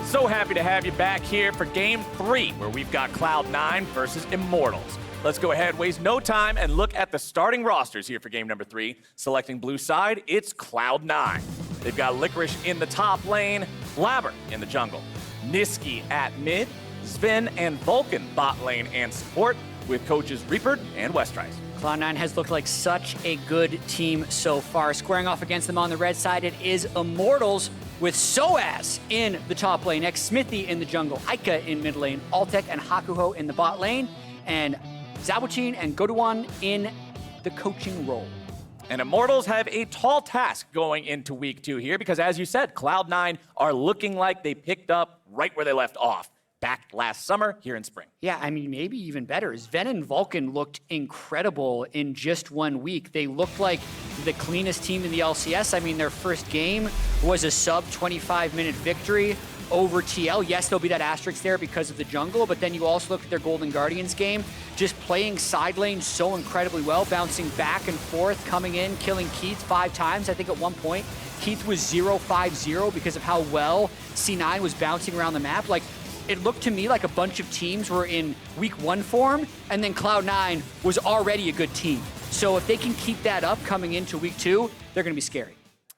So happy to have you back here for Game 3, where we've got Cloud9 versus Immortals. Let's go ahead, waste no time, and look at the starting rosters here for Game number 3. Selecting blue side, it's Cloud9. They've got Licorice in the top lane, Blaber in the jungle, Nisqy at mid, Zven and Vulcan bot lane and support, with coaches Reaper and Westrice. Cloud9 has looked like such a good team so far. Squaring off against them on the red side, it is Immortals with sOAZ in the top lane, Xmithie in the jungle, Eika in mid lane, Altec and Hakuho in the bot lane, and Zabuchin and Goduan in the coaching role. And Immortals have a tall task going into week 2 here because, as you said, Cloud9 are looking like they picked up right where they left off back last summer here in spring. Yeah, I mean, maybe even better. Zven and Vulcan looked incredible in just 1 week. They looked like the cleanest team in the LCS. I mean, their first game was a sub 25-minute victory over TL. Yes, there'll be that asterisk there because of the jungle, but then you also look at their Golden Guardians game, just playing side lane so incredibly well, bouncing back and forth, coming in, killing Keith 5 times. I think at one point, Keith was 0-5-0 because of how well C9 was bouncing around the map. Like, it looked to me like a bunch of teams were in week 1 form, and then Cloud9 was already a good team. So if they can keep that up coming into week 2, they're gonna be scary.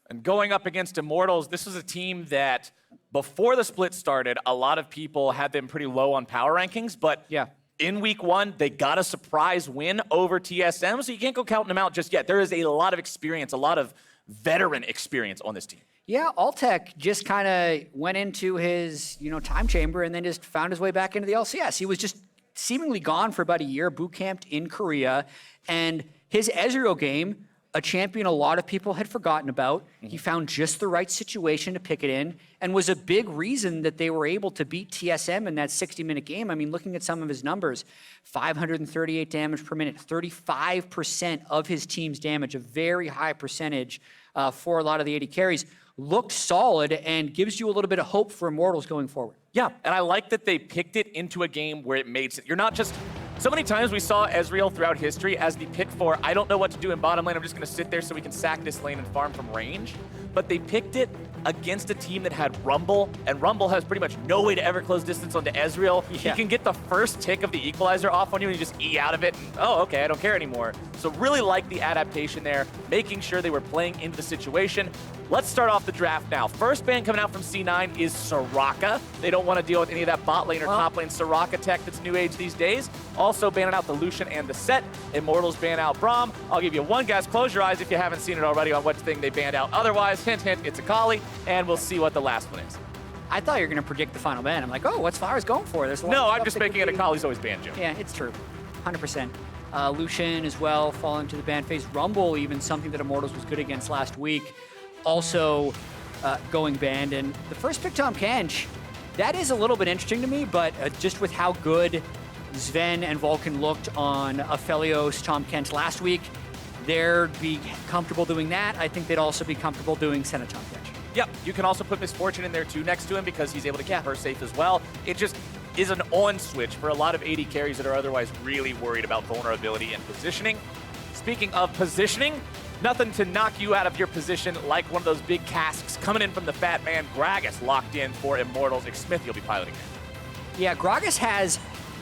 And going up against Immortals, this was a team that, before the split started, a lot of people had them pretty low on power rankings, but yeah, in week 1, they got a surprise win over TSM, so you can't go counting them out just yet. There is a lot of experience, a lot of veteran experience on this team. Yeah, Altec just kind of went into his, time chamber and then just found his way back into the LCS. He was just seemingly gone for about a year, boot camped in Korea, and his Ezreal game, a champion a lot of people had forgotten about. He found just the right situation to pick it in and was a big reason that they were able to beat TSM in that 60-minute game. I mean, looking at some of his numbers, 538 damage per minute, 35% of his team's damage, a very high percentage for a lot of the AD carries, looked solid and gives you a little bit of hope for Immortals going forward. Yeah, and I like that they picked it into a game where it made sense. You're not just... So many times we saw Ezreal throughout history as the pick for, I don't know what to do in bottom lane, I'm just going to sit there so we can sack this lane and farm from range. But they picked it against a team that had Rumble, and Rumble has pretty much no way to ever close distance onto Ezreal. Yeah. He can get the first tick of the equalizer off on you and you just E out of it, and oh, okay, I don't care anymore. So really like the adaptation there, making sure they were playing into the situation. Let's start off the draft now. First ban coming out from C9 is Soraka. They don't want to deal with any of that bot lane or top lane Soraka tech that's new age these days. Also banning out the Lucian and the Set. Immortals ban out Braum. I'll give you one guess. Close your eyes if you haven't seen it already on what thing they banned out. Otherwise, hint, hint, it's Akali, and we'll see what the last one is. I thought you were going to predict the final ban. I'm like, oh, what's Flowers going for? There's a lot no, of I'm just making it Akali's always banned, Joe. Yeah, it's true. 100%. Lucian as well, falling to the ban phase. Rumble, even something that Immortals was good against last week, also going banned. And the first pick, Tahm Kench, that is a little bit interesting to me, but just with how good Zven and Vulcan looked on Aphelios, Tahm Kench last week, they'd be comfortable doing that. I think they'd also be comfortable doing Senna Tahm Kench. Yep, you can also put Misfortune in there too next to him because he's able to keep her safe as well. It just is an on switch for a lot of AD carries that are otherwise really worried about vulnerability and positioning. Speaking of positioning, nothing to knock you out of your position like one of those big casks coming in from the fat man. Gragas locked in for Immortals. Xmithie will be piloting it. Yeah, Gragas has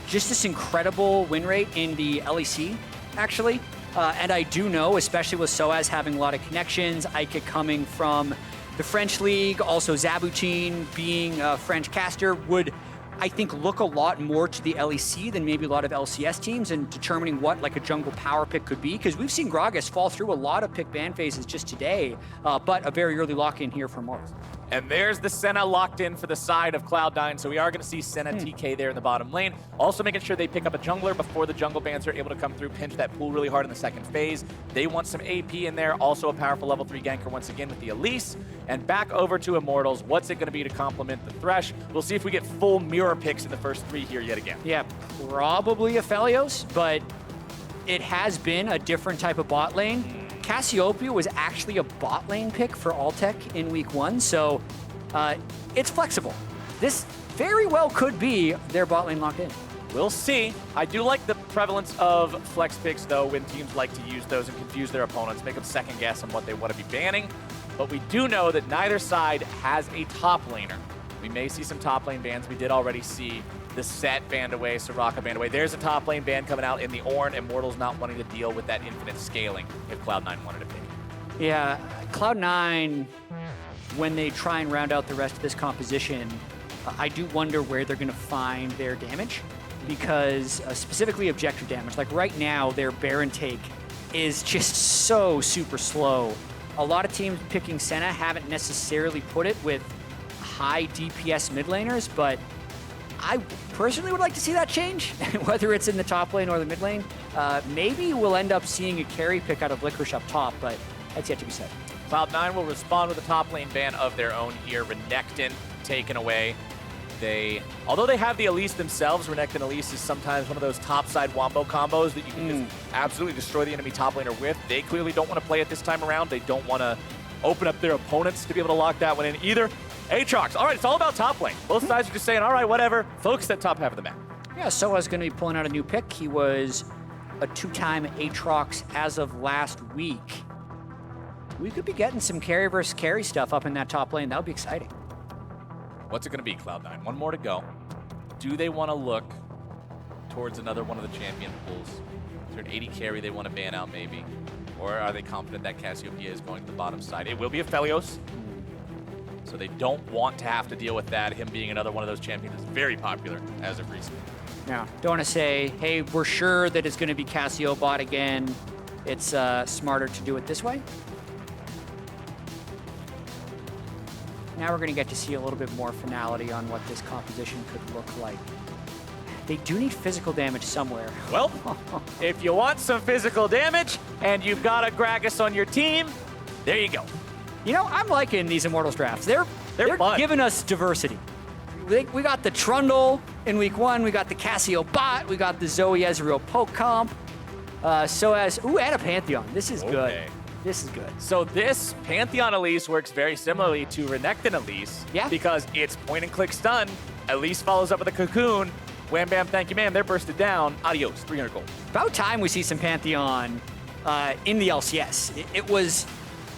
just this incredible win rate in the LEC, actually. And I do know, especially with sOAZ having a lot of connections, Eika coming from the French league, also Zabuchin being a French caster, would, I think, look a lot more to the LEC than maybe a lot of LCS teams and determining what like a jungle power pick could be. Because we've seen Gragas fall through a lot of pick ban phases just today, but a very early lock-in here for Immortals. And there's the Senna locked in for the side of Cloud9, so we are going to see Senna TK there in the bottom lane. Also making sure they pick up a jungler before the jungle bans are able to come through, pinch that pool really hard in the second phase. They want some AP in there, also a powerful level 3 ganker once again with the Elise. And back over to Immortals, what's it going to be to complement the Thresh? We'll see if we get full mirror picks in the first 3 here yet again. Yeah, probably Aphelios, but it has been a different type of bot lane. Cassiopeia was actually a bot lane pick for Altec in week 1, so it's flexible. This very well could be their bot lane locked in. We'll see. I do like the prevalence of flex picks, though, when teams like to use those and confuse their opponents, make them second guess on what they want to be banning. But we do know that neither side has a top laner. We may see some top lane bans. We did already see the Set banned away, Soraka banned away. There's a top lane ban coming out in the Ornn. Immortals not wanting to deal with that infinite scaling if Cloud9 wanted to pick. Yeah, Cloud9, when they try and round out the rest of this composition, I do wonder where they're going to find their damage, because specifically objective damage. Like right now, their Baron take is just so super slow. A lot of teams picking Senna haven't necessarily put it with high DPS mid laners, but I personally would like to see that change, whether it's in the top lane or the mid lane. Maybe we'll end up seeing a carry pick out of Licorice up top, but that's yet to be said. Cloud9 will respond with a top lane ban of their own here. Renekton taken away. Although they have the Elise themselves, Renekton Elise is sometimes one of those topside wombo combos that you can just absolutely destroy the enemy top laner with. They clearly don't want to play it this time around. They don't want to open up their opponents to be able to lock that one in either. Aatrox, all right, it's all about top lane. Both sides are just saying, all right, whatever, focus that top half of the map. Yeah, sOAZ going to be pulling out a new pick. He was a 2-time Aatrox as of last week. We could be getting some carry versus carry stuff up in that top lane. That would be exciting. What's it going to be, Cloud9? One more to go. Do they want to look towards another one of the champion pools? Is there an 80 carry they want to ban out, maybe? Or are they confident that Cassiopeia is going to the bottom side? It will be a Aphelios, so they don't want to have to deal with that. Him being another one of those champions is very popular as of recent. Yeah, don't want to say, hey, we're sure that it's going to be Cassio bot again. It's smarter to do it this way. Now we're going to get to see a little bit more finality on what this composition could look like. They do need physical damage somewhere. Well, if you want some physical damage and you've got a Gragas on your team, there you go. You know, I'm liking these Immortals drafts. They're fun. Giving us diversity. We got the Trundle in week 1. We got the Cassio bot. We got the Zoe Ezreal poke comp. sOAZ, and a Pantheon. This is good. This is good. So this Pantheon Elise works very similarly to Renekton Elise. Yeah. Because it's point and click stun. Elise follows up with a cocoon. Wham bam, thank you, ma'am. They're bursted down. Adios, 300 gold. About time we see some Pantheon in the LCS. It was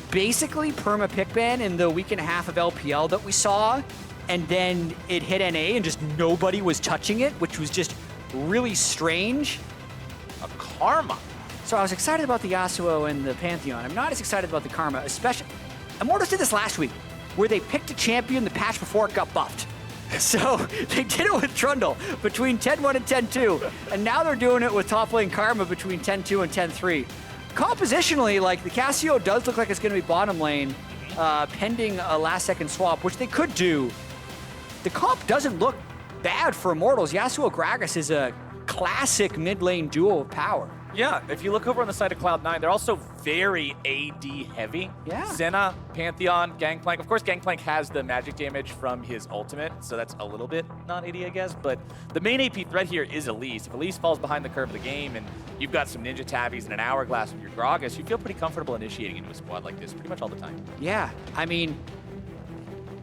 basically perma pick ban in the week and a half of LPL that we saw, and then it hit NA and just nobody was touching it, which was just really strange. A karma. So I was excited about the Yasuo and the Pantheon. I'm not as excited about the Karma, especially... Immortals did this last week, where they picked a champion the patch before it got buffed. So they did it with Trundle between 10-1 and 10-2, and now they're doing it with top lane Karma between 10-2 and 10-3. Compositionally, like, the Cassio does look like it's going to be bottom lane, pending a last-second swap, which they could do. The comp doesn't look bad for Immortals. Yasuo Gragas is a classic mid-lane duo of power. Yeah, if you look over on the side of Cloud9, they're also very AD heavy. Yeah. Senna, Pantheon, Gangplank. Of course, Gangplank has the magic damage from his ultimate, so that's a little bit not AD, I guess. But the main AP threat here is Elise. If Elise falls behind the curve of the game and you've got some Ninja Tabbies and an Hourglass with your Gragas, you feel pretty comfortable initiating into a squad like this pretty much all the time. Yeah, I mean,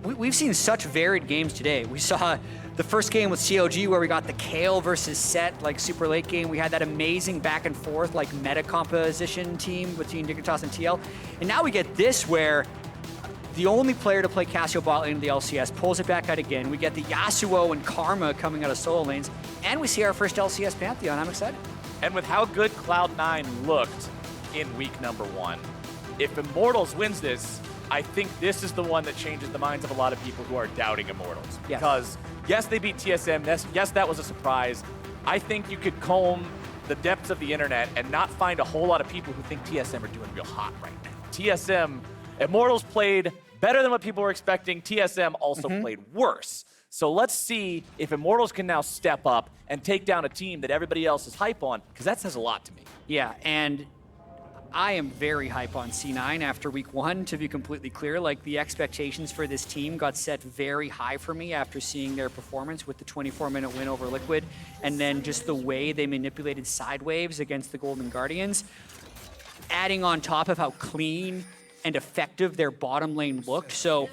we've seen such varied games today. We saw the first game with COG where we got the Kale versus Set, like super late game. We had that amazing back and forth, like meta composition team between Dignitas and TL. And now we get this where the only player to play Cassio bot lane in the LCS pulls it back out again. We get the Yasuo and Karma coming out of solo lanes. And we see our first LCS Pantheon. I'm excited. And with how good Cloud9 looked in week number 1, if Immortals wins this, I think this is the one that changes the minds of a lot of people who are doubting Immortals. Yeah. Because, yes, they beat TSM. Yes, that was a surprise. I think you could comb the depths of the internet and not find a whole lot of people who think TSM are doing real hot right now. TSM, Immortals played better than what people were expecting. TSM also played worse. So let's see if Immortals can now step up and take down a team that everybody else is hype on, because that says a lot to me. Yeah, and I am very hype on C9 after week 1, to be completely clear. Like, the expectations for this team got set very high for me after seeing their performance with the 24-minute win over Liquid, and then just the way they manipulated side waves against the Golden Guardians. Adding on top of how clean and effective their bottom lane looked. So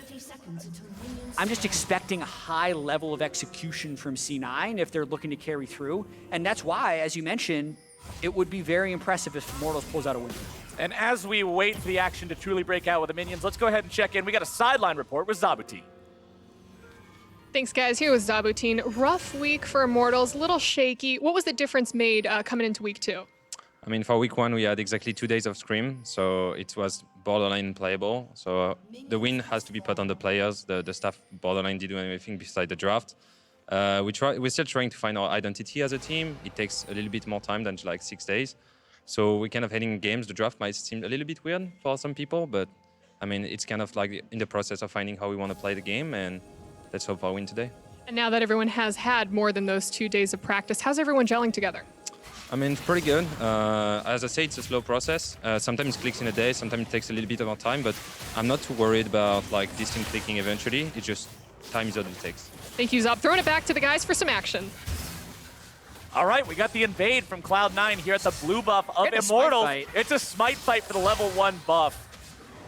I'm just expecting a high level of execution from C9 if they're looking to carry through. And that's why, as you mentioned, it would be very impressive if Immortals pulls out a win. And as we wait for the action to truly break out with the minions, let's go ahead and check in. We got a sideline report with Zabuti. Thanks, guys. Here was Zabuteen. Rough week for Immortals, little shaky. What was the difference made coming into week 2? I mean, for week 1, we had exactly 2 days of scrim, so it was borderline playable. So the win has to be put on the players. The staff borderline didn't do anything beside the draft. We're still trying to find our identity as a team. It takes a little bit more time than like 6 days. So we're kind of heading games. The draft might seem a little bit weird for some people, but I mean, it's kind of like in the process of finding how we want to play the game, and let's hope for a win today. And now that everyone has had more than those 2 days of practice, how's everyone gelling together? I mean, it's pretty good. As I say, it's a slow process. Sometimes it clicks in a day, sometimes it takes a little bit more time, but I'm not too worried about like this thing clicking eventually. It's just time is what it takes. Thank you, Zop. Throwing it back to the guys for some action. All right, we got the invade from Cloud9 here at the blue buff of Immortals. It's a smite fight for the level 1 buff.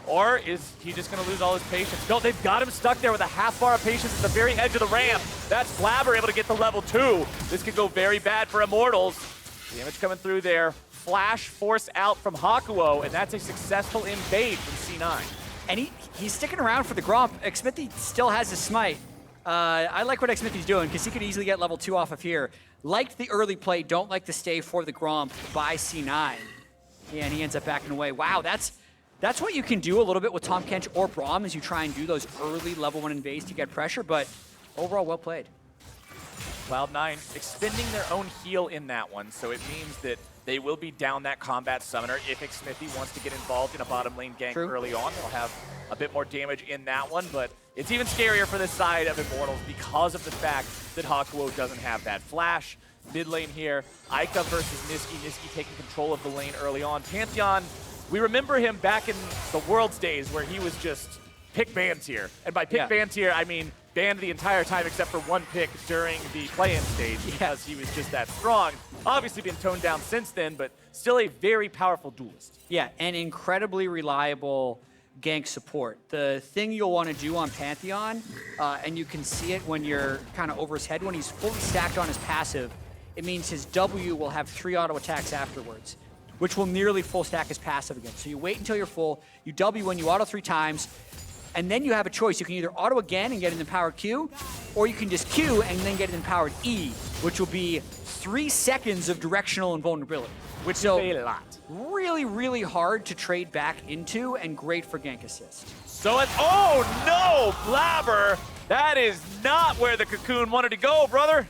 Or is he just going to lose all his patience? No, they've got him stuck there with a half bar of patience at the very edge of the ramp. That's Blaber able to get the level 2. This could go very bad for Immortals. Damage coming through there. Flash force out from Hakuho, and that's a successful invade from C9. And he's sticking around for the Gromp. Xmithie still has his smite. I like what Xmithie's doing because he could easily get level 2 off of here. Liked the early play, don't like to stay for the Gromp by C9. Yeah, and he ends up backing away. Wow, that's what you can do a little bit with Tahm, Kench, or Braum as you try and do those early level 1 invades to get pressure, but overall, well played. Cloud9 expending their own heal in that one, so it means that they will be down that combat summoner if Xmithie wants to get involved in a bottom lane gank early on. They'll have a bit more damage in that one, but it's even scarier for this side of Immortals because of the fact that Hakuho doesn't have that flash. Mid lane here, Eika versus Nisqy. Nisqy taking control of the lane early on. Pantheon, we remember him back in the Worlds days where he was just pick ban tier. And by pick ban tier, I mean banned the entire time except for one pick during the play-in stage because he was just that strong. Obviously been toned down since then, but still a very powerful duelist. Yeah, and incredibly reliable gank support. The thing you'll want to do on Pantheon, and you can see it when you're kind of over his head, when he's fully stacked on his passive, it means his W will have 3 auto attacks afterwards, which will nearly full stack his passive again. So you wait until you're full, you W when you auto 3 times, and then you have a choice. You can either auto again and get an empowered Q, or you can just Q and then get an empowered E, which will be 3 seconds of directional invulnerability. Which is a lot. Really, really hard to trade back into and great for gank assist. So it's, oh no, Blaber! That is not where the cocoon wanted to go, brother.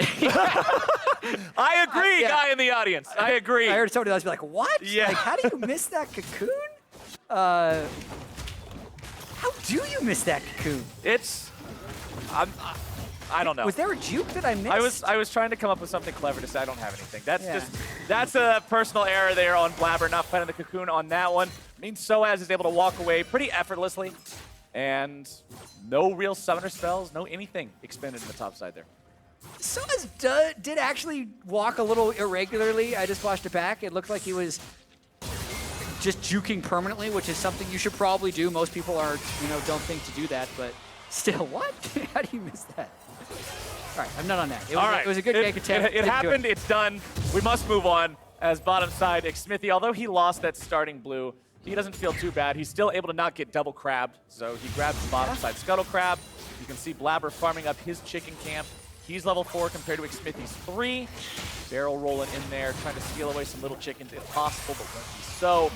I agree, guy in the audience. I agree. I heard somebody else be like, what? Yeah. Like, how do you miss that cocoon? How do you miss that cocoon? It's, I don't know. Was there a juke that I missed? I was trying to come up with something clever to say. I don't have anything. That's a personal error there on Blaber, not finding the cocoon on that one. I mean, sOAZ is able to walk away pretty effortlessly, and no real summoner spells, no anything expended in the top side there. sOAZ did actually walk a little irregularly. I just watched it back. It looked like he was just juking permanently, which is something you should probably do. Most people are, don't think to do that, but still, what? How do you miss that? All right, I'm not on that. It was a good gank attempt. It happened, it's done. We must move on as bottom side Xmithie, although he lost that starting blue, he doesn't feel too bad. He's still able to not get double crabbed, so he grabs the bottom side Scuttle Crab. You can see Blaber farming up his chicken camp. He's level 4 compared to Xmithie's 3. Barrel rolling in there, trying to steal away some little chickens if possible, but won't be so.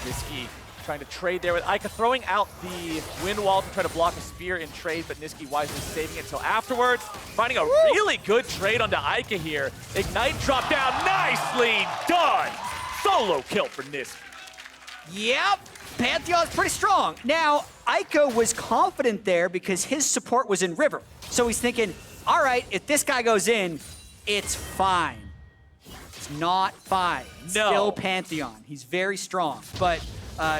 Nisqy trying to trade there with Eika, throwing out the wind wall to try to block a spear in trade, but Nisqy wisely saving it until afterwards. Finding a really good trade onto Eika here. Ignite drop down, nicely done! Solo kill for Nisqy. Yep, Pantheon's pretty strong. Now, Eika was confident there because his support was in River. So he's thinking, all right, if this guy goes in, it's fine. It's not fine. No. Still Pantheon. He's very strong. But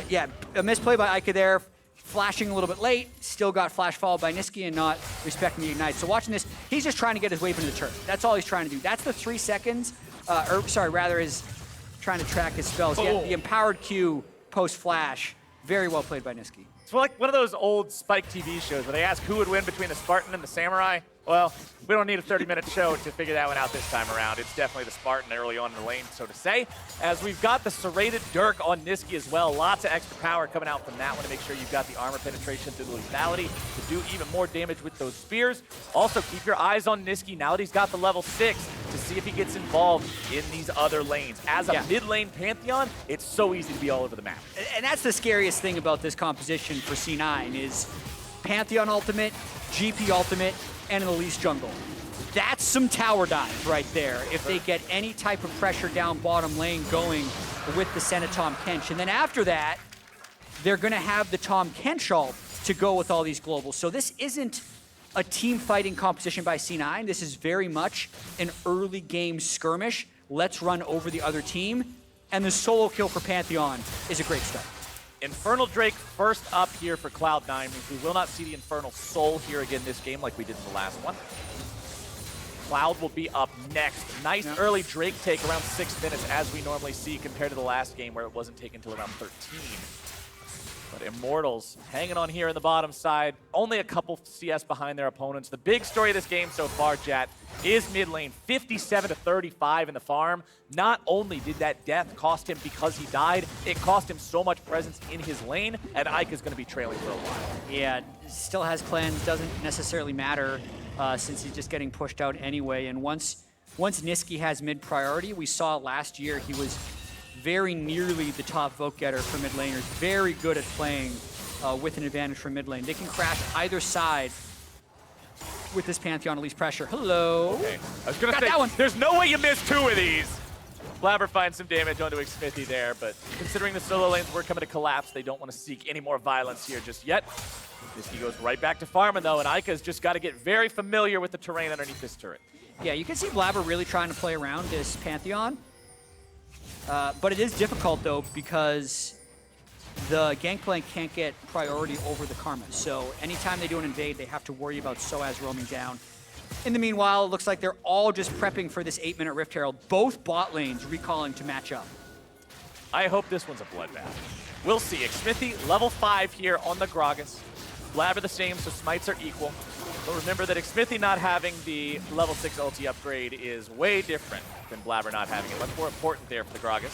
yeah, a misplay by Eika there, flashing a little bit late, still got flash followed by Nisqy and not respecting the ignite. So watching this, he's just trying to get his wave into the turret. That's all he's trying to do. That's the 3 seconds, is trying to track his spells. Yeah, the empowered Q post-flash, very well played by Nisqy. It's like one of those old Spike TV shows where they ask who would win between the Spartan and the Samurai. Well, we don't need a 30-minute show to figure that one out this time around. It's definitely the Spartan early on in the lane, so to say. As we've got the serrated Dirk on Nisqy as well. Lots of extra power coming out from that one to make sure you've got the armor penetration through the lethality to do even more damage with those spears. Also, keep your eyes on Nisqy now that he's got the level 6 to see if he gets involved in these other lanes. As a mid-lane Pantheon, it's so easy to be all over the map. And that's the scariest thing about this composition for C9 is Pantheon ultimate, GP ultimate, and an Elise jungle. That's some tower dive right there if they get any type of pressure down bottom lane going with the Senna Tahm Kench. And then after that, they're going to have the Tahm Kench ult to go with all these globals. So this isn't a team fighting composition by C9. This is very much an early game skirmish. Let's run over the other team. And the solo kill for Pantheon is a great start. Infernal Drake first up here for Cloud9 means we will not see the Infernal Soul here again this game like we did in the last one. Cloud will be up next. Nice early Drake take around 6 minutes as we normally see compared to the last game where it wasn't taken until around 13. But Immortals hanging on here in the bottom side. Only a couple CS behind their opponents. The big story of this game so far, Jat, is mid lane. 57-35 in the farm. Not only did that death cost him because he died, it cost him so much presence in his lane, and Eika's going to be trailing for a while. Yeah, still has cleanse, doesn't necessarily matter since he's just getting pushed out anyway. And once Nisqy has mid priority, we saw last year he was very nearly the top vote getter for mid laners. Very good at playing with an advantage from mid lane. They can crash either side with this Pantheon Elise pressure. Hello. Okay. I was going to say, that one. There's no way you miss 2 of these. Blaber finds some damage onto Xmithie there, but considering the solo lanes were coming to collapse, they don't want to seek any more violence here just yet. Nisqy goes right back to farming though, and Eika's just got to get very familiar with the terrain underneath this turret. Yeah, you can see Blaber really trying to play around this Pantheon. But it is difficult, though, because the Gangplank can't get priority over the Karma. So anytime they do an invade, they have to worry about sOAZ roaming down. In the meanwhile, it looks like they're all just prepping for this 8-minute Rift Herald. Both bot lanes recalling to match up. I hope this one's a bloodbath. We'll see. Xmithie, level 5 here on the Gragas. Blaber the same, so smites are equal. But remember that Xmithie not having the level 6 ulti upgrade is way different than Blaber not having it. Much more important there for the Gragas.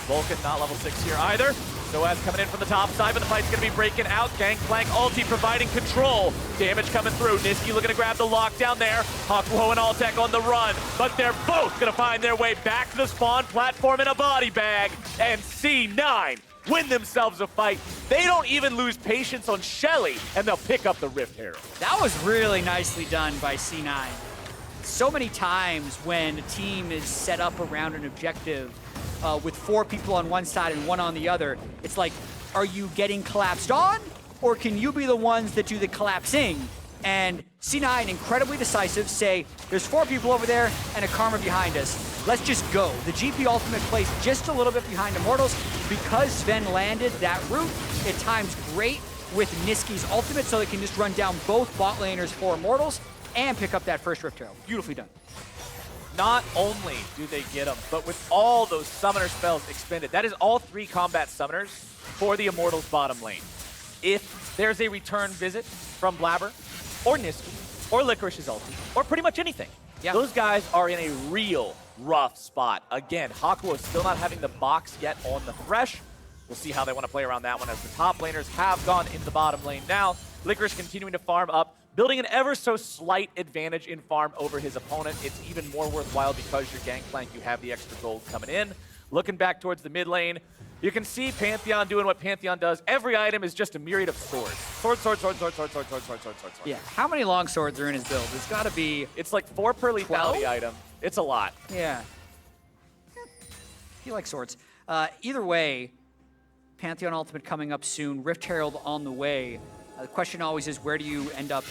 Vulcan not level 6 here either. sOAZ coming in from the top side, but the fight's going to be breaking out. Gangplank ulti providing control. Damage coming through. Nisqy looking to grab the lockdown there. Hakuho and Altec on the run, but they're both going to find their way back to the spawn platform in a body bag. And C9 win themselves a fight. They don't even lose patience on Shelly, and they'll pick up the Rift Herald. That was really nicely done by C9. So many times when a team is set up around an objective with 4 people on one side and 1 on the other, it's like, are you getting collapsed on, or can you be the ones that do the collapsing? And C9, incredibly decisive, say, there's 4 people over there and a Karma behind us. Let's just go. The GP ultimate placed just a little bit behind Immortals. Because Zven landed that route, it times great with Nisqy's ultimate, so they can just run down both bot laners for Immortals and pick up that first Rift Herald. Beautifully done. Not only do they get them, but with all those summoner spells expended, that is all 3 combat summoners for the Immortals bottom lane. If there's a return visit from Blaber, or Nisqy, or Licorice's ulti, or pretty much anything, those guys are in a real rough spot. Again, Hakuho is still not having the box yet on the Thresh. We'll see how they want to play around that one as the top laners have gone into the bottom lane now. Licorice continuing to farm up, building an ever so slight advantage in farm over his opponent. It's even more worthwhile because you're Gangplank, you have the extra gold coming in. Looking back towards the mid lane, you can see Pantheon doing what Pantheon does. Every item is just a myriad of swords. Sword, sword, sword, sword, sword, sword, sword, sword, sword, sword. Yeah, how many long swords are in his build? There's got to be... It's like 4 per lethality item. It's a lot. Yeah. He likes swords. Either way, Pantheon Ultimate coming up soon. Rift Herald on the way. The question always is, where do you end up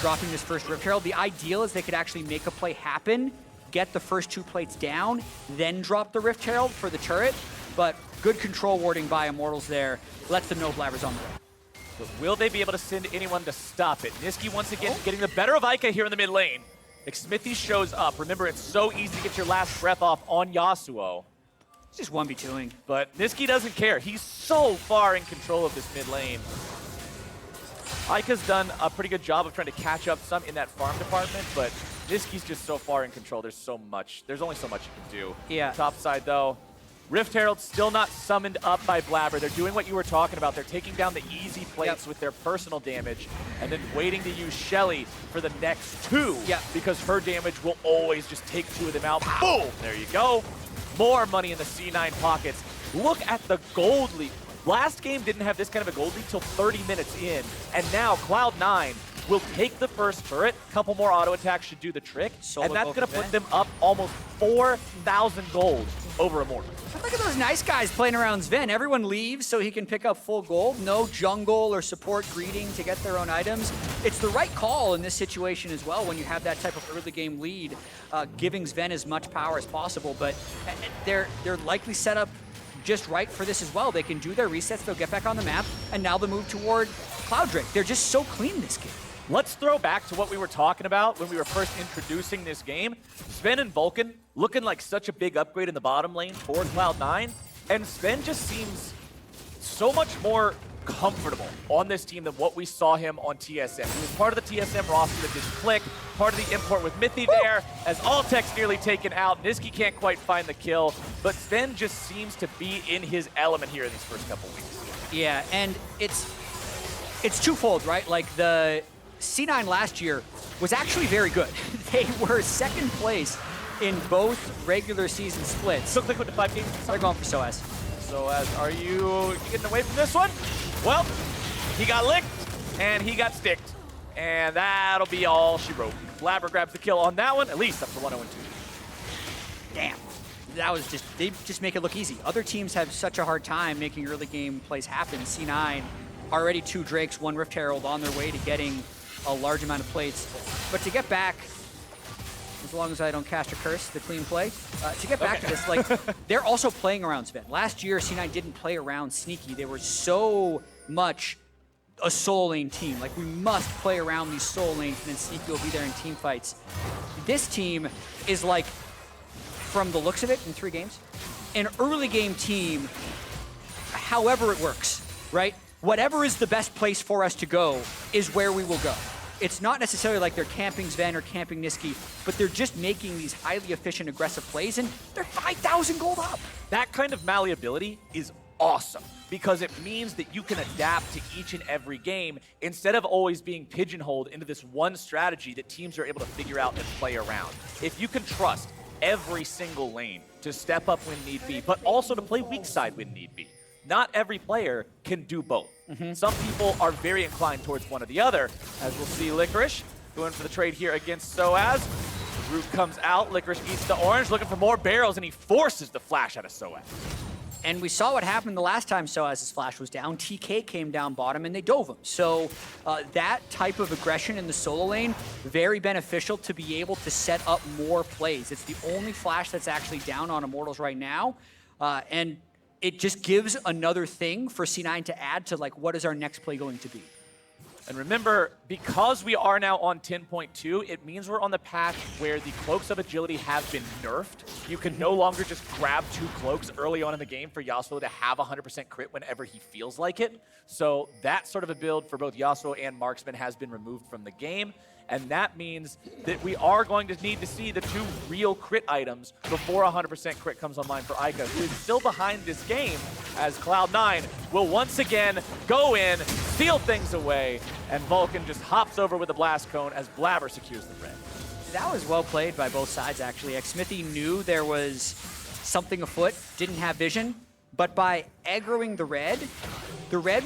dropping this first Rift Herald? The ideal is they could actually make a play happen, get the first 2 plates down, then drop the Rift Herald for the turret. But good control warding by Immortals there. Lets them know Blaber's on the way. But will they be able to send anyone to stop it? Nisqy once again getting the better of Eika here in the mid lane. Xmithie shows up. Remember, it's so easy to get your last breath off on Yasuo. It's just 1v2ing. But Nisqy doesn't care. He's so far in control of this mid lane. Eika's done a pretty good job of trying to catch up some in that farm department, but Nisqy's just so far in control. There's only so much you can do. Yeah. Top side though, Rift Herald still not summoned up by Blaber. They're doing what you were talking about. They're taking down the easy plates with their personal damage and then waiting to use Shelly for the next two because her damage will always just take two of them out. Boom! There you go. More money in the C9 pockets. Look at the gold lead. Last game didn't have this kind of a gold lead till 30 minutes in, and now Cloud9 will take the first turret. A couple more auto attacks should do the trick, and that's going to put them up almost 4,000 gold over Immortals. Look at those nice guys playing around Zven. Everyone leaves so he can pick up full gold. No jungle or support greeting to get their own items. It's the right call in this situation as well when you have that type of early game lead, giving Zven as much power as possible. But they're likely set up just right for this as well. They can do their resets, they'll get back on the map, and now they'll move toward Cloud Drake. They're just so clean this game. Let's throw back to what we were talking about when we were first introducing this game. Zven and Vulcan looking like such a big upgrade in the bottom lane for Cloud9, and Zven just seems so much more comfortable on this team than what we saw him on TSM. He was part of the TSM roster that didn't click, part of the import with Xmithie there, as Altec's nearly taken out. Nisqy can't quite find the kill, but Zven just seems to be in his element here in these first couple weeks. Yeah, and it's twofold, right? Like the C9 last year was actually very good. They were second place in both regular season splits. So quick with the 5 games. They're going for sOAZ. sOAZ, are you getting away from this one? Well, he got licked and he got sticked. And that'll be all she wrote. Blaber grabs the kill on that one. Elise up to 1-0-2. Damn. That was they just make it look easy. Other teams have such a hard time making early game plays happen. C9, already 2 Drakes, 1 Rift Herald on their way to getting a large amount of plates. But to get back, as long as I don't cast a curse, the clean play, to get back to this, like, they're also playing around Zven. Last year, C9 didn't play around Sneaky. They were so much a solo lane team. Like, we must play around these solo lanes, and then Sneaky will be there in team fights. This team is like, from the looks of it, in 3 games, an early game team, however it works, right? Whatever is the best place for us to go is where we will go. It's not necessarily like they're camping Zven or camping Nisqy, but they're just making these highly efficient, aggressive plays, and they're 5,000 gold up. That kind of malleability is awesome because it means that you can adapt to each and every game instead of always being pigeonholed into this one strategy that teams are able to figure out and play around. If you can trust every single lane to step up when need be, but also to play weak side when need be. Not every player can do both. Some people are very inclined towards one or the other, as we'll see Licorice going for the trade here against sOAZ. Root comes out, Licorice eats the orange, looking for more barrels, and he forces the flash out of sOAZ. And we saw what happened the last time sOAZ's flash was down. TK came down bottom and they dove him. So that type of aggression in the solo lane, very beneficial to be able to set up more plays. It's the only flash that's actually down on Immortals right now. And it just gives another thing for C9 to add to, like, what is our next play going to be? And remember, because we are now on 10.2, it means we're on the patch where the Cloaks of Agility have been nerfed. You can no longer just grab 2 cloaks early on in the game for Yasuo to have 100% crit whenever he feels like it. So that sort of a build for both Yasuo and Marksman has been removed from the game. And that means that we are going to need to see the 2 real crit items before 100% crit comes online for Eika, who is still behind this game, as Cloud9 will once again go in, steal things away, and Vulcan just hops over with a blast cone as Blaber secures the red. That was well played by both sides, actually. Xmithie knew there was something afoot, didn't have vision, but by aggroing the red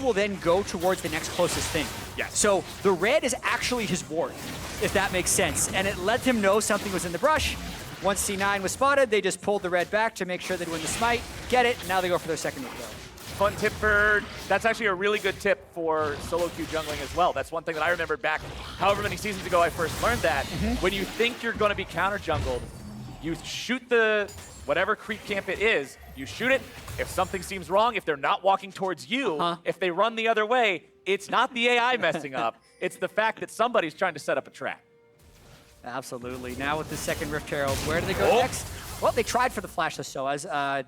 will then go towards the next closest thing. Yes. So the red is actually his ward, if that makes sense. And it let him know something was in the brush. Once C9 was spotted, they just pulled the red back to make sure they'd win the smite, get it, and now they go for their second kill. Fun tip that's actually a really good tip for solo queue jungling as well. That's one thing that I remember back however many seasons ago I first learned that. When you think you're going to be counter jungled, you shoot the whatever creep camp it is, you shoot it. If something seems wrong, if they're not walking towards you, if they run the other way, it's not the AI messing up. It's the fact that somebody's trying to set up a trap. Absolutely. Now with the second Rift Herald, where do they go next? Well, they tried for the flash of sOAZ.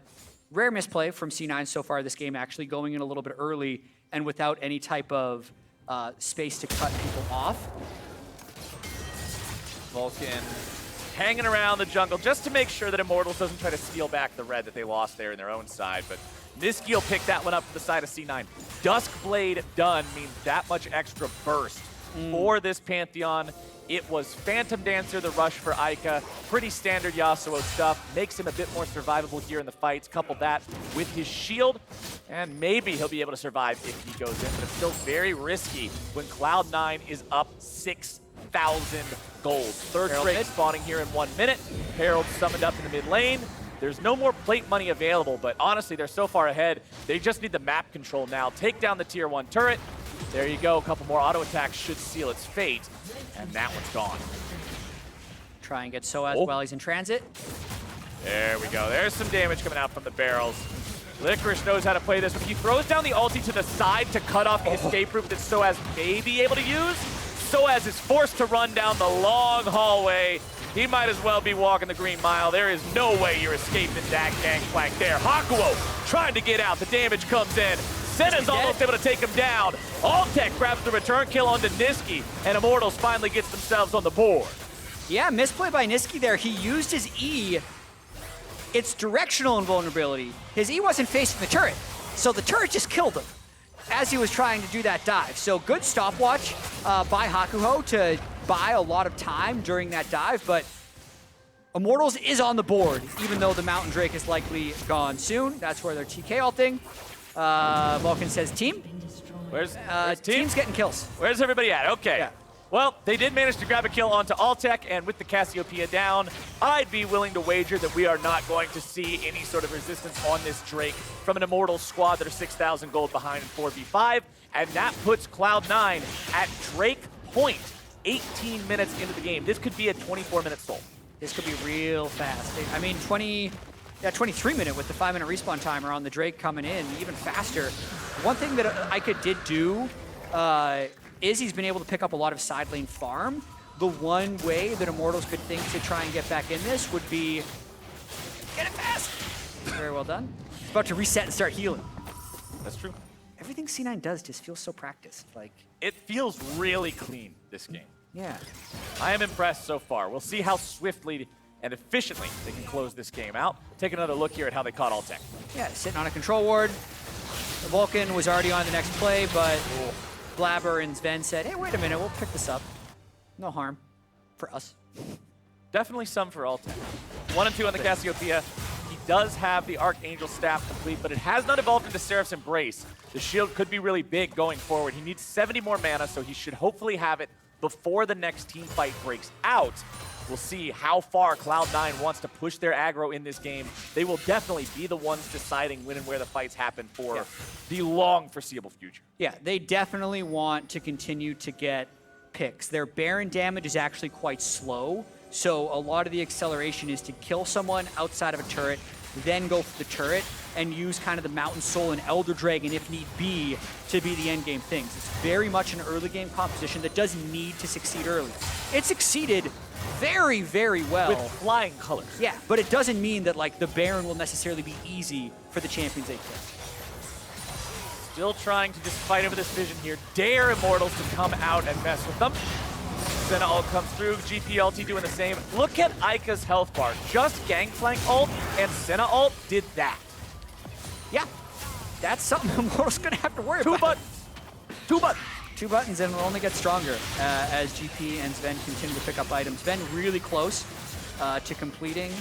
Rare misplay from C9 so far this game, actually going in a little bit early and without any type of space to cut people off. Vulcan hanging around the jungle just to make sure that Immortals doesn't try to steal back the red that they lost there in their own side. But Nisqy will pick that one up for the side of C9. Duskblade done means that much extra burst for this Pantheon. It was Phantom Dancer, the rush for Eika. Pretty standard Yasuo stuff. Makes him a bit more survivable here in the fights. Couple that with his shield, and maybe he'll be able to survive if he goes in. But it's still very risky when Cloud9 is up 6,000 gold. Third Drake spawning here in 1 minute. Herald summoned up in the mid lane. There's no more plate money available, but honestly, they're so far ahead. They just need the map control now. Take down the tier 1 turret. There you go. A couple more auto attacks should seal its fate. And that one's gone. Try and get sOAZ while he's in transit. There we go. There's some damage coming out from the barrels. Licorice knows how to play this. When he throws down the ulti to the side to cut off the escape route that sOAZ may be able to use, sOAZ is forced to run down the long hallway. He might as well be walking the green mile. There is no way you're escaping that Gangplank there. Hakuho trying to get out. The damage comes in. Senna's almost able to take him down. Altec grabs the return kill onto Nisqy, and Immortals finally gets themselves on the board. Yeah, misplay by Nisqy there. He used his E. It's directional invulnerability. His E wasn't facing the turret, so the turret just killed him as he was trying to do that dive. So good stopwatch by Hakuho to buy a lot of time during that dive, but Immortals is on the board, even though the Mountain Drake is likely gone soon. That's where they're TK ulting. Vulcan says team. Where's team? Team's getting kills. Where's everybody at? Okay. Yeah. Well, they did manage to grab a kill onto Altec, and with the Cassiopeia down, I'd be willing to wager that we are not going to see any sort of resistance on this Drake from an Immortals squad that are 6,000 gold behind in 4v5, and that puts Cloud9 at Drake point, 18 minutes into the game. This could be a 24-minute soul. This could be real fast. I mean, 23-minute with the 5-minute respawn timer on the Drake coming in, even faster. One thing that Eika did do is he's been able to pick up a lot of side lane farm. The one way that Immortals could think to try and get back in this would be get it fast. Very well done. He's about to reset and start healing. That's true. Everything C9 does just feels so practiced. Like, it feels really clean, this game. yeah. I am impressed so far. We'll see how swiftly and efficiently they can close this game out. Take another look here at how they caught Altec. Yeah, sitting on a control ward. The Vulcan was already on the next play, but Blaber and Zven said, hey, wait a minute, we'll pick this up. No harm for us. Definitely some for Altec. 1 and 2 on the Cassiopeia. He does have the Archangel Staff complete, but it has not evolved into Seraph's Embrace. The shield could be really big going forward. He needs 70 more mana, so he should hopefully have it before the next team fight breaks out. We'll see how far Cloud9 wants to push their aggro in this game. They will definitely be the ones deciding when and where the fights happen for the long foreseeable future. Yeah, they definitely want to continue to get picks. Their Baron damage is actually quite slow, so a lot of the acceleration is to kill someone outside of a turret, then go for the turret, and use kind of the Mountain Soul and Elder Dragon, if need be, to be the endgame things. It's very much an early game composition that does need to succeed early. It succeeded very, very well. With flying colors. Yeah, but it doesn't mean that like the Baron will necessarily be easy for the champions they play. Still trying to just fight over this vision here. Dare Immortals to come out and mess with them. Senna ult comes through, GPLT doing the same. Look at Eika's health bar. Just Gangplank ult and Senna ult did that. Yeah, that's something Immortals gonna have to worry about. 2 buttons. 2 buttons. 2 buttons, and it'll only get stronger as GP and Zven continue to pick up items. Zven really close to completing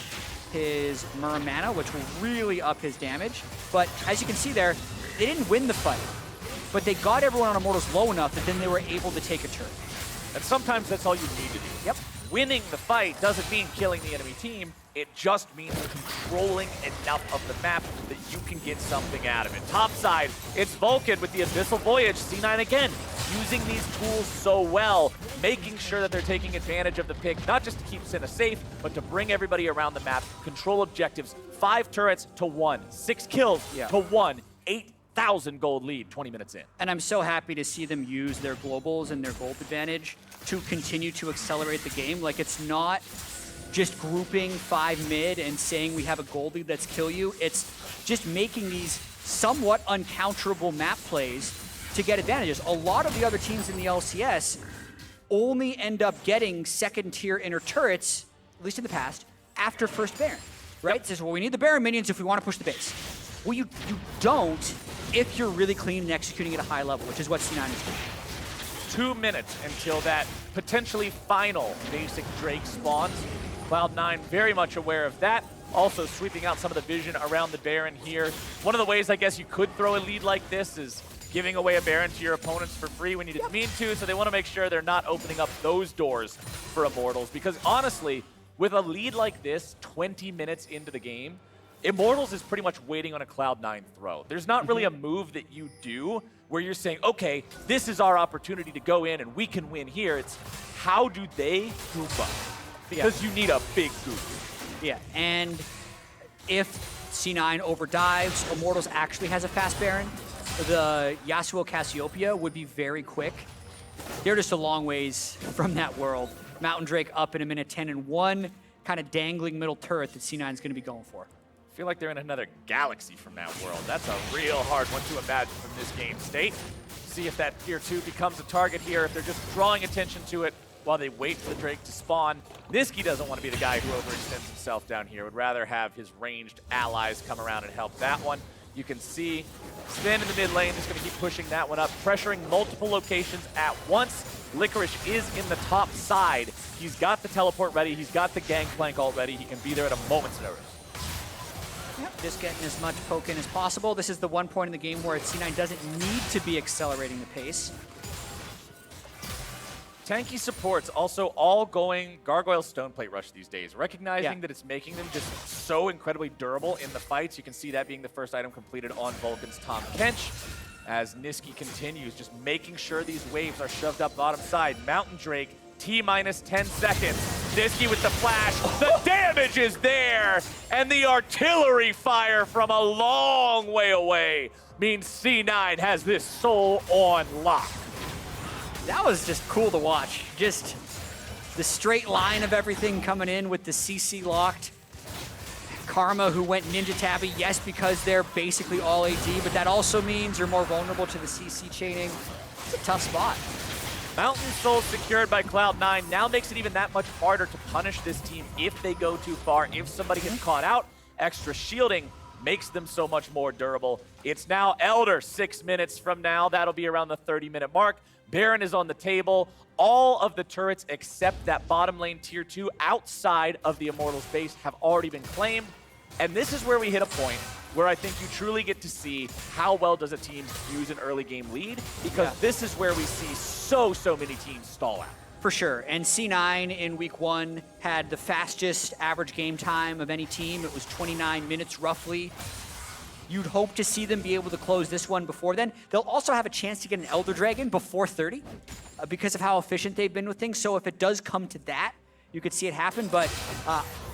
his Myrrh mana, which will really up his damage. But as you can see there, they didn't win the fight, but they got everyone on Immortals low enough that then they were able to take a turn. And sometimes that's all you need to do. Yep. Winning the fight doesn't mean killing the enemy team. It just means controlling enough of the map that you can get something out of it. Top side, it's Vulcan with the Abyssal Voyage. C9 again, using these tools so well, making sure that they're taking advantage of the pick, not just to keep Senna safe, but to bring everybody around the map, control objectives, 5 turrets to 1, 6 kills to 1, 8,000 gold lead 20 minutes in. And I'm so happy to see them use their globals and their gold advantage to continue to accelerate the game. Like, it's not just grouping 5 mid and saying we have a gold lead, let's kill you. It's just making these somewhat uncounterable map plays to get advantages. A lot of the other teams in the LCS only end up getting second-tier inner turrets, at least in the past, after first Baron, right? It says, well, we need the Baron minions if we want to push the base. Well, you don't if you're really clean and executing at a high level, which is what C9 is doing. 2 minutes until that potentially final basic Drake spawns. Cloud9 very much aware of that. Also sweeping out some of the vision around the Baron here. One of the ways I guess you could throw a lead like this is giving away a Baron to your opponents for free when you didn't mean to, so they want to make sure they're not opening up those doors for Immortals. Because honestly, with a lead like this, 20 minutes into the game, Immortals is pretty much waiting on a Cloud9 throw. There's not really a move that you do where you're saying, okay, this is our opportunity to go in and we can win here. It's how do they goop up? Because you need a big goop. Yeah, and if C9 overdives, Immortals actually has a fast Baron, the Yasuo Cassiopeia would be very quick. They're just a long ways from that world. Mountain Drake up in a minute 10 and 1, kind of dangling middle turret that C9 is going to be going for. I feel like they're in another galaxy from that world. That's a real hard one to imagine from this game state. See if that tier 2 becomes a target here, if they're just drawing attention to it while they wait for the Drake to spawn. Nisqy doesn't want to be the guy who overextends himself down here. Would rather have his ranged allies come around and help that one. You can see Zven in the mid lane is going to keep pushing that one up, pressuring multiple locations at once. Licorice is in the top side. He's got the teleport ready. He's got the Gangplank already. He can be there at a moment's notice. Yep, just getting as much poke in as possible. This is the one point in the game where C9 doesn't need to be accelerating the pace. Tanky supports also all going Gargoyle Stoneplate Rush these days, recognizing that it's making them just so incredibly durable in the fights. You can see that being the first item completed on Vulcan's Tahm Kench, as Nisqy continues just making sure these waves are shoved up bottom side. Mountain Drake, T-minus 10 seconds. Nisqy with the flash, the damage is there, and the artillery fire from a long way away means C9 has this soul on lock. That was just cool to watch. Just the straight line of everything coming in with the CC locked. Karma, who went Ninja Tabby, yes, because they're basically all AD, but that also means you're more vulnerable to the CC chaining. It's a tough spot. Mountain Soul secured by Cloud9 now makes it even that much harder to punish this team if they go too far, if somebody gets caught out. Extra shielding makes them so much more durable. It's now Elder 6 minutes from now. That'll be around the 30-minute mark. Baron is on the table. All of the turrets except that bottom lane tier 2 outside of the Immortals base have already been claimed. And this is where we hit a point where I think you truly get to see how well does a team use an early game lead, because this is where we see so many teams stall out. For sure, and C9 in week 1 had the fastest average game time of any team. It was 29 minutes roughly. You'd hope to see them be able to close this one before then. They'll also have a chance to get an Elder Dragon before 30 because of how efficient they've been with things. So if it does come to that, you could see it happen, but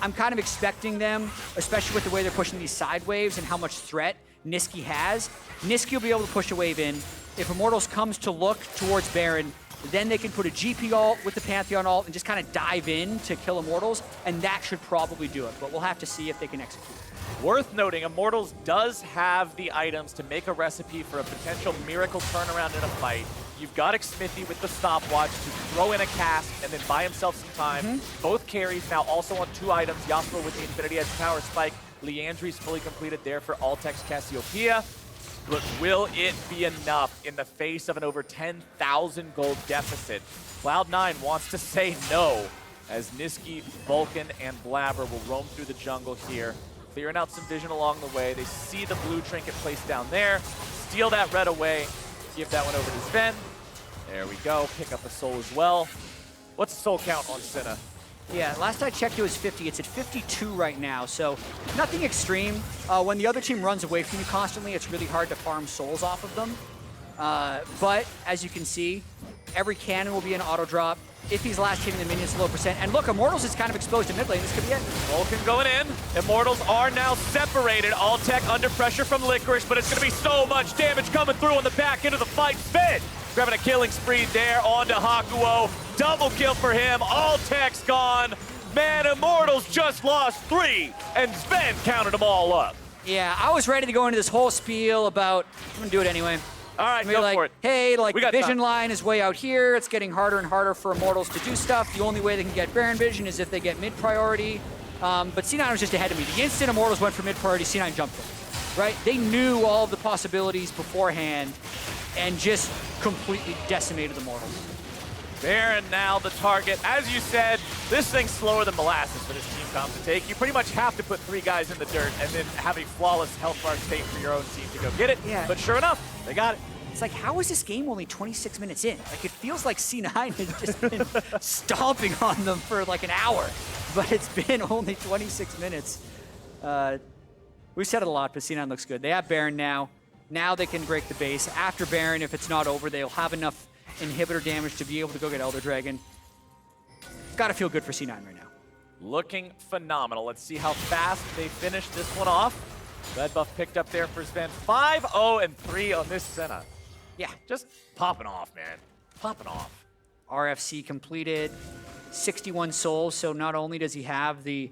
I'm kind of expecting them, especially with the way they're pushing these side waves and how much threat Nisqy has. Nisqy will be able to push a wave in. If Immortals comes to look towards Baron, then they can put a GP ult with the Pantheon ult and just kind of dive in to kill Immortals, and that should probably do it, but we'll have to see if they can execute. Worth noting, Immortals does have the items to make a recipe for a potential miracle turnaround in a fight. You've got Xmithie with the stopwatch to throw in a cast and then buy himself some time. Both carries now also on 2 items. Yasuo with the Infinity Edge Power Spike. Leandri's fully completed there for Altec's Cassiopeia. But will it be enough in the face of an over 10,000 gold deficit? Cloud9 wants to say no, as Nisqy, Vulcan, and Blaber will roam through the jungle here, clearing out some vision along the way. They see the blue trinket placed down there, steal that red away, give that one over to Zven. There we go, pick up a soul as well. What's the soul count on Senna? Yeah, last I checked it was 50. It's at 52 right now, so nothing extreme. When the other team runs away from you constantly, it's really hard to farm souls off of them. But as you can see, every cannon will be an auto drop. If he's last hitting the minions, low percent. And look, Immortals is kind of exposed to mid lane. This could be it. Vulcan going in. Immortals are now separated. Altec under pressure from Licorice, but it's going to be so much damage coming through on the back end of the fight. Zven grabbing a killing spree there onto Hakuho. Double kill for him. Altec's gone. Man, Immortals just lost 3, and Zven counted them all up. Yeah, I was ready to go into this whole spiel about, I'm going to do it anyway. All right, Be go like, for it. hey, like We the got vision time. line is way out here. It's getting harder and harder for Immortals to do stuff. The only way they can get Baron vision is if they get mid priority. But C9 was just ahead of me. The instant Immortals went for mid priority, C9 jumped in. Right? They knew all of the possibilities beforehand and just completely decimated the Immortals. Baron now the target. As you said, this thing's slower than molasses for this team comp to take. You pretty much have to put 3 guys in the dirt and then have a flawless health bar state for your own team to go get it. Yeah. But sure enough, they got it. It's like, how is this game only 26 minutes in? Like, it feels like C9 has just been stomping on them for like an hour, but it's been only 26 minutes. We've said it a lot, but C9 looks good. They have Baron now. Now they can break the base. After Baron, if it's not over, they'll have enough inhibitor damage to be able to go get Elder Dragon. Gotta feel good for C9 right now. Looking phenomenal. Let's see how fast they finish this one off. Red buff picked up there for Zven. 5-0-3 on this Senna. Yeah, Just popping off, man. Popping off. RFC completed, 61 souls, so not only does he have the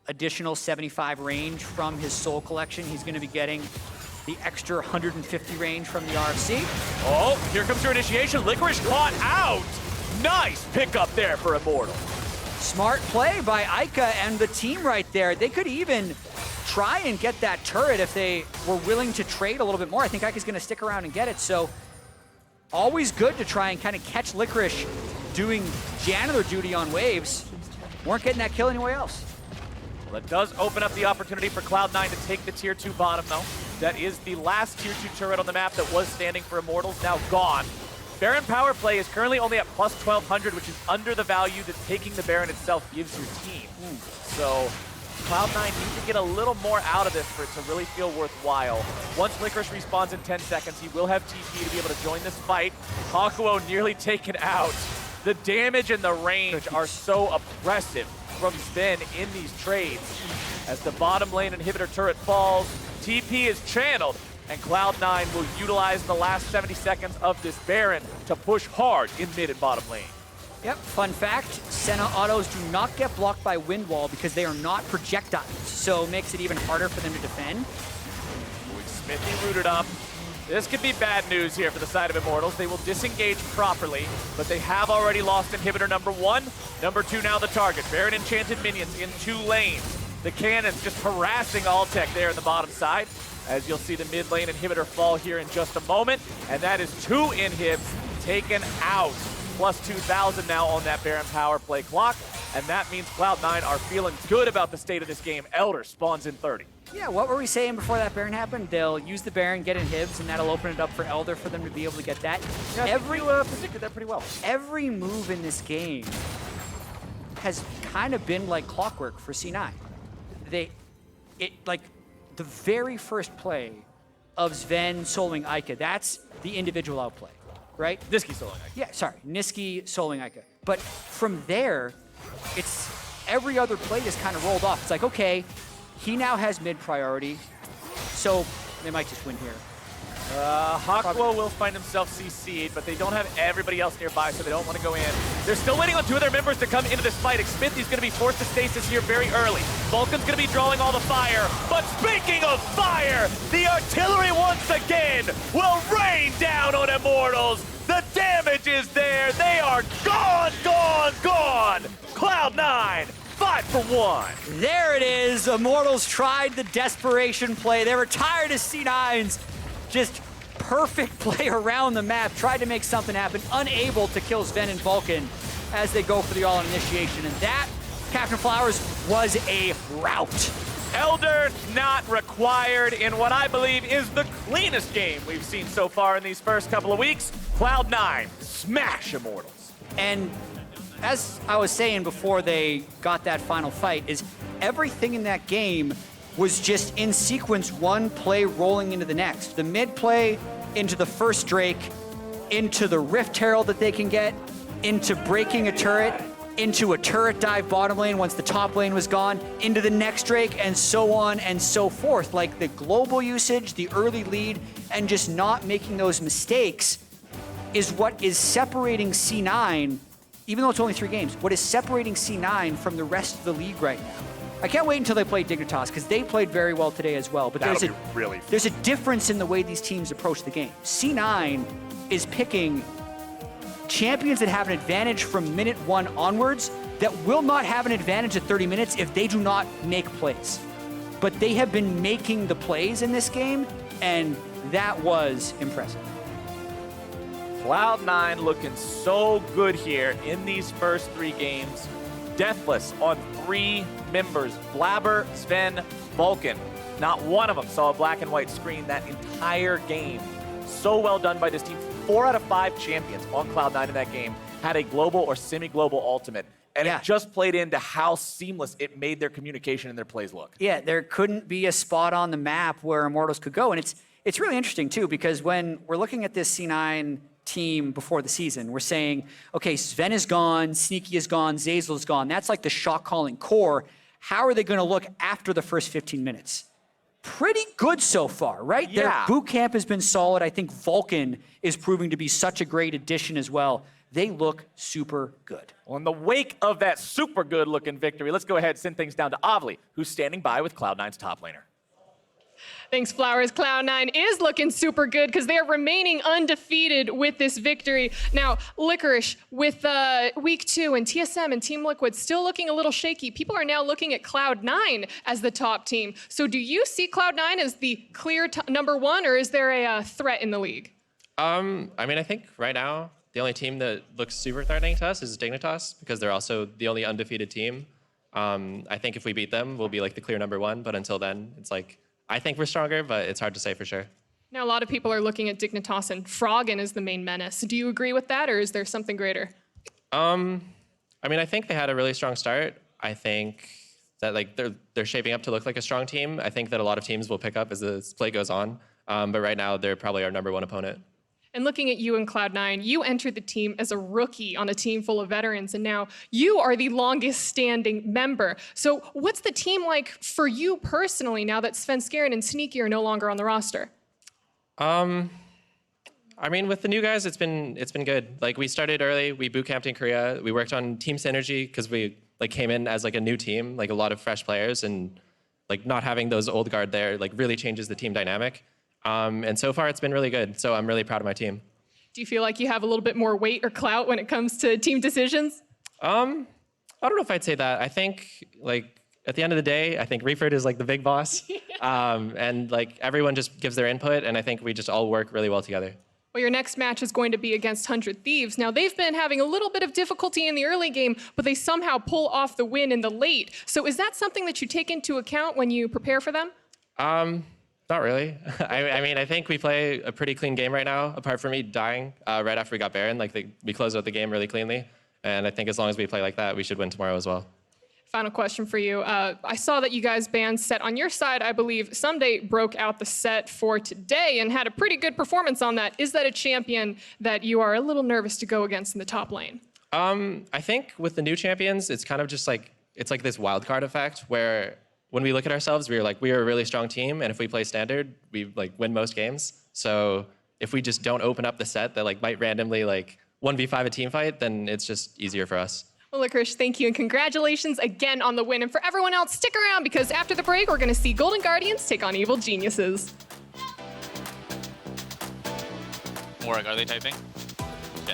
additional 75 range from his soul collection, he's going to be getting the extra 150 range from the RFC. Oh, here comes your initiation. Licorice caught out. Nice pickup there for Immortal. Smart play by Eika and the team right there. They could even try and get that turret if they were willing to trade a little bit more. I think Eika's going to stick around and get it, so always good to try and kind of catch Licorice doing janitor duty on waves. Weren't getting that kill anywhere else. Well, it does open up the opportunity for Cloud9 to take the tier 2 bottom, though. That is the last tier 2 turret on the map that was standing for Immortals, now gone. Baron power play is currently only at plus 1200, which is under the value that taking the Baron itself gives your team. So Cloud9 needs to get a little more out of this for it to really feel worthwhile. Once Licorice respawns in 10 seconds, he will have TP to be able to join this fight. Hakuho nearly taken out. The damage and the range are so oppressive from Zven in these trades. As the bottom lane inhibitor turret falls, TP is channeled, and Cloud9 will utilize the last 70 seconds of this Baron to push hard in mid and bottom lane. Yep, fun fact, Senna autos do not get blocked by Wind Wall because they are not projectiles, so it makes it even harder for them to defend. Xmithie rooted up. This could be bad news here for the side of Immortals. They will disengage properly, but they have already lost inhibitor number 1. Number 2 now the target. Baron enchanted minions in 2 lanes. The cannons just harassing Altec there in the bottom side. As you'll see the mid lane inhibitor fall here in just a moment. And that is 2 inhibs taken out. Plus 2,000 now on that Baron power play clock. And that means Cloud9 are feeling good about the state of this game. Elder spawns in 30. Yeah, what were we saying before that Baron happened? They'll use the Baron, get inhibs, and that'll open it up for Elder for them to be able to get that. Yeah, you predicted that pretty well. Every move in this game has kind of been like clockwork for C9. Like the very first play of Zven soloing Eika, that's the individual outplay, right? Nisqy soloing Eika. Yeah, sorry, Nisqy soloing Eika. But from there, it's every other play just kind of rolled off. It's like, okay, he now has mid priority, so they might just win here. Hakuho will find himself CC'd, but they don't have everybody else nearby, so they don't want to go in. They're still waiting on 2 of their members to come into this fight. Xmithie's going to be forced to stasis here very early. Vulcan's going to be drawing all the fire. But speaking of fire, the artillery once again will rain down on Immortals. The damage is there. They are gone, gone, gone. Cloud9, 5 for 1. There it is. Immortals tried the desperation play. They were tired of C9's just perfect play around the map, tried to make something happen, unable to kill Zven and Vulcan as they go for the all-in initiation. And that, Captain Flowers, was a rout. Elder not required in what I believe is the cleanest game we've seen so far in these first couple of weeks. Cloud9 smash Immortals. And as I was saying before they got that final fight, is everything in that game was just in sequence, one play rolling into the next. The mid play into the first Drake, into the Rift Herald that they can get, into breaking a turret, into a turret dive bottom lane once the top lane was gone, into the next Drake, and so on and so forth. Like the global usage, the early lead, and just not making those mistakes is what is separating C9, even though it's only 3 games, what is separating C9 from the rest of the league right now. I can't wait until they play Dignitas, because they played very well today as well. But That'll be really fun. there's a difference in the way these teams approach the game. C9 is picking champions that have an advantage from minute 1 onwards that will not have an advantage at 30 minutes if they do not make plays. But they have been making the plays in this game, and that was impressive. Cloud9 looking so good here in these first 3 games. Deathless on 3 members, Blaber, Zven, Vulcan. Not one of them saw a black and white screen that entire game. So well done by this team. 4 out of 5 champions on Cloud9 in that game had a global or semi-global ultimate. And it just played into how seamless it made their communication and their plays look. Yeah, there couldn't be a spot on the map where Immortals could go. And it's really interesting, too, because when we're looking at this C9 team before the season, we're saying, okay, Zven is gone, Nisqy is gone, Zeyzal is gone. That's like the shot-calling core. How are they going to look after the first 15 minutes? Pretty good so far, right? Yeah. Their boot camp has been solid. I think Vulcan is proving to be such a great addition as well. They look super good. Well, in the wake of that super good-looking victory, let's go ahead and send things down to Avli, who's standing by with Cloud9's top laner. Thanks, Flowers. Cloud9 is looking super good because they are remaining undefeated with this victory. Now, Licorice, with week 2 and TSM and Team Liquid still looking a little shaky, people are now looking at Cloud9 as the top team. So do you see Cloud9 as the clear number 1, or is there a threat in the league? I mean, I think right now, the only team that looks super threatening to us is Dignitas, because they're also the only undefeated team. I think if we beat them, we'll be like the clear number 1, but until then, it's like, I think we're stronger, but it's hard to say for sure. Now, a lot of people are looking at Dignitas and Froggen as the main menace. Do you agree with that, or is there something greater? I mean, I think they had a really strong start. I think that like they're shaping up to look like a strong team. I think that a lot of teams will pick up as the play goes on. But right now, they're probably our number 1 opponent. And looking at you and Cloud9, you entered the team as a rookie on a team full of veterans, and now you are the longest standing member. So what's the team like for you personally now that Svenskeren and Nisqy are no longer on the roster? I mean, with the new guys, it's been good. Like, we started early, we boot camped in Korea, we worked on team synergy because we like came in as like a new team, like a lot of fresh players, and like not having those old guard there like really changes the team dynamic. And so far, it's been really good. So I'm really proud of my team. Do you feel like you have a little bit more weight or clout when it comes to team decisions? I don't know if I'd say that. I think, like, at the end of the day, I think Reeford is like the big boss. And like everyone just gives their input, and I think we just all work really well together. Well, your next match is going to be against 100 Thieves. Now, they've been having a little bit of difficulty in the early game, but they somehow pull off the win in the late. So is that something that you take into account when you prepare for them? Not really. I mean, I think we play a pretty clean game right now, apart from me dying right after we got Baron. Like, we closed out the game really cleanly. And I think as long as we play like that, we should win tomorrow as well. Final question for you. I saw that you guys banned Set on your side. I believe Someday broke out the set for today and had a pretty good performance on that. Is that a champion that you are a little nervous to go against in the top lane? I think with the new champions, it's kind of just like, it's like this wild card effect where when we look at ourselves, we are a really strong team, and if we play standard, we like win most games. So if we just don't open up the set that like might randomly like 1v5 a team fight, then it's just easier for us. Well, Licorice, thank you, and congratulations again on the win. And for everyone else, stick around, because after the break, we're going to see Golden Guardians take on Evil Geniuses. Morag, are they typing?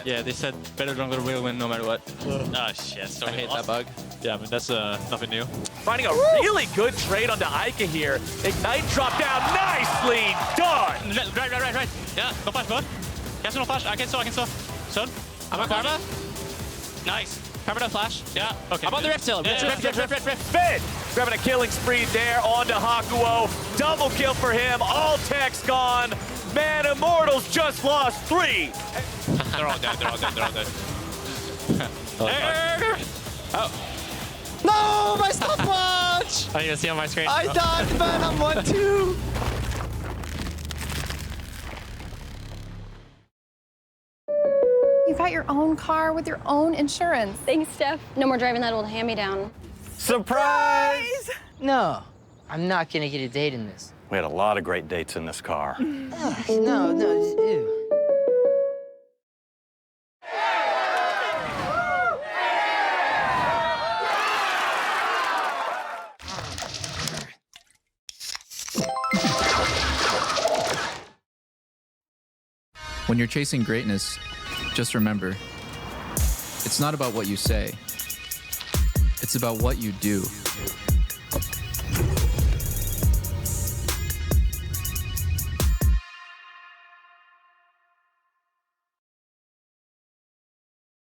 Yeah, they said better jungler will win no matter what. Oh shit, so I hate that bug. Yeah, I mean, that's nothing new. Finding a really good trade onto Eika here. Ignite drop down, nicely done! Right. Yeah, no flash, bud. Yes, no flash. I can still. Son, I'm on Karma. Nice. Karma no flash. Yeah. Okay. I'm on the Rift still. Rift. Zven grabbing a killing spree there onto Hakuho. Double kill for him. Altec's gone. Man, Immortals just lost 3. They're all dead. Oh. No, my stopwatch! Oh, you can see on my screen. I died, man. I'm 1-2. You got your own car with your own insurance. Thanks, Steph. No more driving that old hand-me-down. Surprise! No, I'm not gonna get a date in this. We had a lot of great dates in this car. Ugh, no, just, ew. When you're chasing greatness, just remember, it's not about what you say. It's about what you do.